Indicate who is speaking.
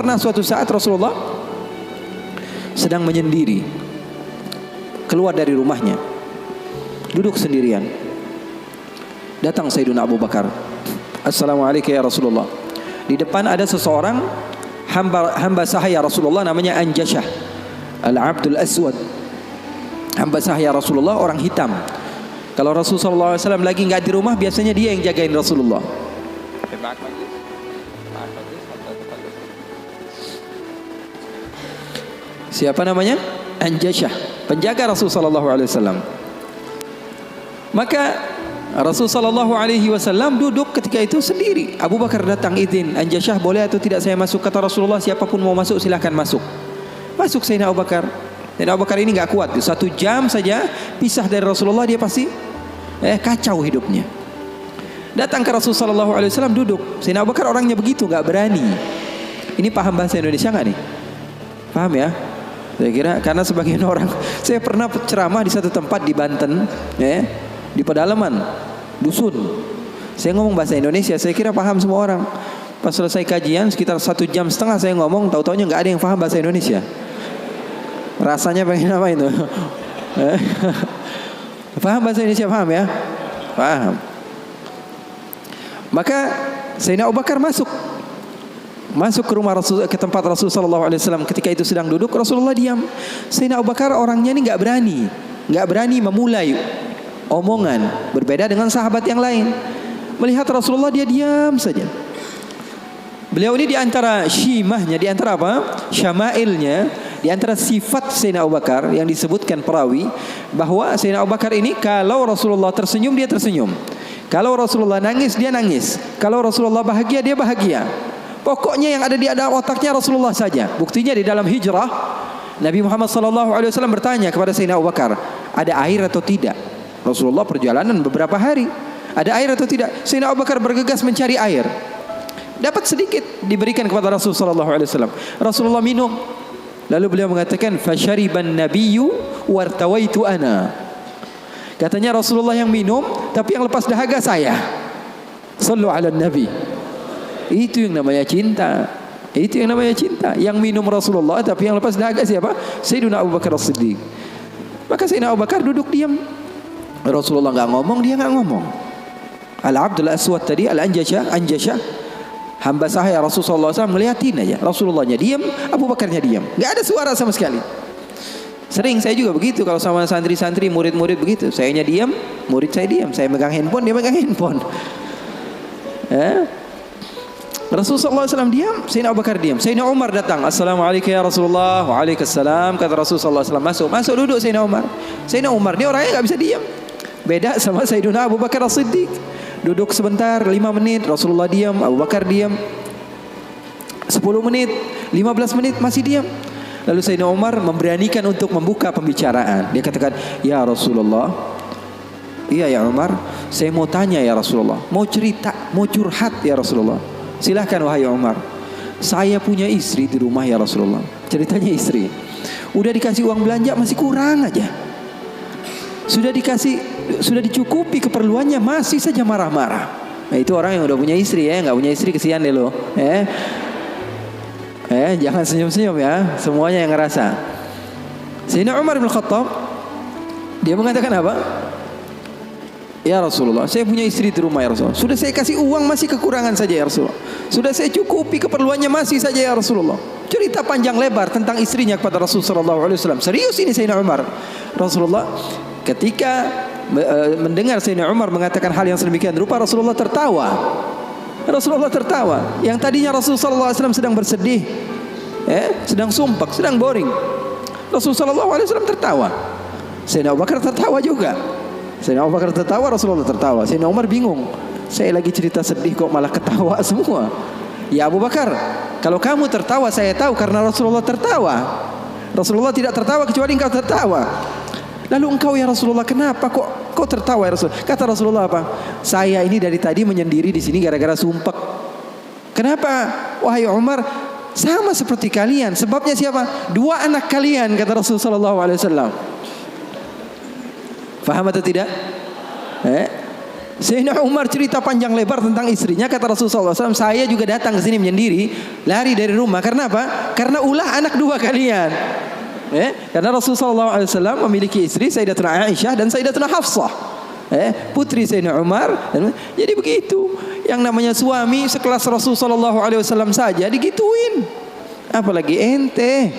Speaker 1: Pernah suatu saat Rasulullah sedang menyendiri, keluar dari rumahnya, duduk sendirian. Datang Sayyidina Abu Bakar. Assalamualaikum ya Rasulullah. Di depan ada seseorang hamba sahaya Rasulullah, namanya Anjashah Al-Abdul Aswad. Hamba sahaya Rasulullah, orang hitam. Kalau Rasulullah SAW lagi nggak di rumah, biasanya dia yang jagain Rasulullah. Siapa namanya? Anjashah, penjaga Rasulullah SAW. Maka Rasulullah SAW duduk ketika itu sendiri. Abu Bakar datang, izin, Anjashah boleh atau tidak saya masuk? Kata Rasulullah, siapapun mau masuk silahkan masuk. Masuk Sayyidina Abu Bakar. Sayyidina Abu Bakar ini nggak kuat. 1 jam saja pisah dari Rasulullah, dia pasti kacau hidupnya. Datang ke Rasulullah SAW duduk. Sayyidina Abu Bakar orangnya begitu, nggak berani. Ini paham bahasa Indonesia nggak nih? Paham ya? Saya kira karena sebagian orang, saya pernah ceramah di satu tempat di Banten, di pedalaman dusun. Saya ngomong bahasa Indonesia, saya kira paham semua orang. Pas selesai kajian sekitar 1,5 jam saya ngomong, tahu-taunya nggak ada yang paham bahasa Indonesia. Rasanya pengen apa itu? Paham bahasa Indonesia, paham ya? Paham. Maka Sayyidina Abu Bakar masuk ke rumah Rasul, ke tempat Rasulullah SAW. Ketika itu sedang duduk, Rasulullah diam. Sayyidina Abu Bakar orangnya ini nggak berani memulai omongan, berbeda dengan sahabat yang lain. Melihat Rasulullah, dia diam saja. Beliau ini di antara syimahnya, di antara apa? Syama'ilnya, di antara sifat Sayyidina Abu Bakar yang disebutkan perawi, bahwa Sayyidina Abu Bakar ini kalau Rasulullah tersenyum, dia tersenyum. Kalau Rasulullah nangis, dia nangis. Kalau Rasulullah bahagia, dia bahagia. Pokoknya yang ada di dalam otaknya Rasulullah saja. Buktinya di dalam hijrah, Nabi Muhammad SAW bertanya kepada Sayyidina Abu Bakar, ada air atau tidak? Rasulullah perjalanan beberapa hari, ada air atau tidak? Sayyidina Abu Bakar bergegas mencari air. Dapat sedikit, diberikan kepada Rasulullah SAW. Rasulullah minum. Lalu beliau mengatakan, fasyariban nabiyyu wartawaitu ana. Katanya Rasulullah yang minum, tapi yang lepas dahaga saya. Sallu ala nabi. Itu yang namanya cinta. Itu yang namanya cinta. Yang minum Rasulullah, tapi yang lepas dahaga siapa? Sayyidina Abu Bakar As-Siddiq. Maka Sayyidina Abu Bakar duduk diam. Rasulullah nggak ngomong, dia nggak ngomong. Al-Abdul Aswad tadi, Anjashah, hamba sahaya Rasulullah SAW, ngeliatin aja. Rasulullahnya diam, Abu Bakarnya diam. Nggak ada suara sama sekali. Sering saya juga begitu kalau sama santri-santri, murid-murid begitu. Sayanya diam, murid saya diam. Saya megang handphone, dia megang handphone. Rasulullah SAW diam, Sayyidina Abu Bakar diam. Sayyidina Umar datang, Assalamualaikum ya Rasulullah. Waalaikumsalam. Kata Rasulullah SAW, masuk duduk Sayyidina Umar. Sayyidina Umar ini orangnya nggak bisa diam. Beda sama Sayyidina Abu Bakar As-Siddiq. Duduk sebentar, 5 menit, Rasulullah diam, Abu Bakar diam. 10 menit, 15 menit masih diam. Lalu Sayyidina Umar memberanikan untuk membuka pembicaraan. Dia katakan, ya Rasulullah, iya ya Umar, saya mau tanya ya Rasulullah, mau cerita, mau curhat ya Rasulullah. Silahkan wahai Umar. Saya punya istri di rumah ya Rasulullah. Ceritanya istri, udah dikasih uang belanja masih kurang aja. Sudah dicukupi keperluannya, masih saja marah-marah. Nah, itu orang yang udah punya istri ya. Nggak punya istri kesian deh lo. Jangan senyum-senyum ya. Semuanya yang ngerasa. Sayyidina Umar bin Khattab, dia mengatakan apa? Ya Rasulullah, saya punya istri di rumah ya Rasulullah. Sudah saya kasih uang masih kekurangan saja ya Rasulullah. Sudah saya cukupi keperluannya masih saja ya Rasulullah. Cerita panjang lebar tentang istrinya kepada Rasulullah SAW. Serius ini Sayyidina Umar. Rasulullah ketika mendengar Sayyidina Umar mengatakan hal yang sedemikian rupa, Rasulullah tertawa. Rasulullah tertawa. Yang tadinya Rasulullah SAW sedang bersedih, sedang sumpah, sedang boring. Rasulullah SAW tertawa. Sayyidina Abu Bakar tertawa juga. Sayyidina Abu Bakar tertawa, Rasulullah tertawa. Sayyidina Umar bingung. Saya lagi cerita sedih kok malah ketawa semua. Ya Abu Bakar, kalau kamu tertawa saya tahu karena Rasulullah tertawa. Rasulullah tidak tertawa kecuali engkau tertawa. Lalu engkau ya Rasulullah, kenapa kok tertawa ya Rasul? Kata Rasulullah apa? Saya ini dari tadi menyendiri di sini gara-gara sumpek. Kenapa? Wahai Umar, sama seperti kalian. Sebabnya siapa? 2 anak kalian, kata Rasulullah SAW. Faham atau tidak? Sayyidina Umar cerita panjang lebar tentang istrinya. Kata Rasulullah SAW, saya juga datang ke sini menyendiri, lari dari rumah. Karena apa? Karena ulah anak dua kalian. Karena Rasulullah SAW memiliki istri Sayyidatuna Aisyah dan Sayyidatuna Hafsah, putri Sayyidina Umar. Jadi begitu. Yang namanya suami sekelas Rasulullah SAW saja digituin, apalagi ente.